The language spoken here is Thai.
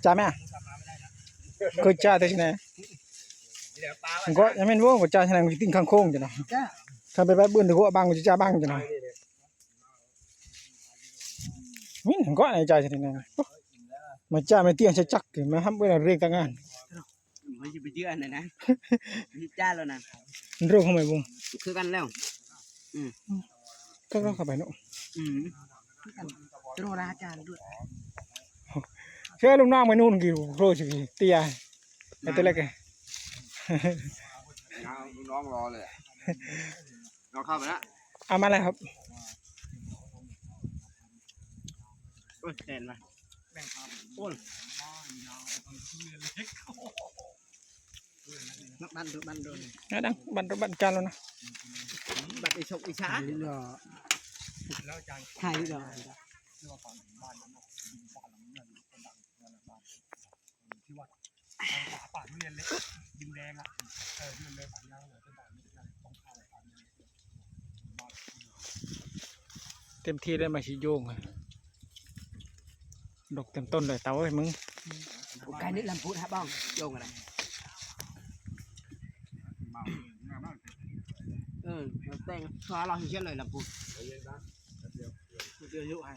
จ่าไหมเคยจ่าแต่ที่ไหนก็ยังไม่รู้ว่าจ่าที่ไหนมันติ้งข้างโค้งจ้ะเนาะถ้าไปแบบเบื้องถือว่าบางก็จะจ่าบางจ้ะเนาะมิ้นก็ไอ้จ่าที่ไหนมาจ่าไม่เตี้ยใช้จักรมาทำเวลาเรียกตั้งงานไม่ใช่ไปเชื่ออันนั้นนะพี่จ้าแล้วนะเรื่องทำไมบุ้งคือกันแล้วก็เข้าไปเนาะจะรออาจารย์ด้วยเชื่อลุงน้องไปนู่นกี่โครชิกีเตี้ยไอ้ตัวเล็กไงน้องรอเลยน้องเข้าไปแล้วเอามาอะไรครับโอ้ยเห็นไหมโอ้ยบันดูบันดูนะดังบันจานแล้วนะบันอิชกอิชาไทยเหรอป่าทุเรียนเล็กดินแดงอ่ะที่มันเลยป่ายางเลยเป็นป่าไม่ใช่ต้องเข้าป่าเต็มที่ได้มาชิโยงดอกเต็มต้นเลยเต้าเอ้ยมึงไก่นี่ลำพูดฮะบ้องโยงอะไรแต่งฟ้าเราเห็นเช่นเลยลำพูดเดี๋ยวยุให้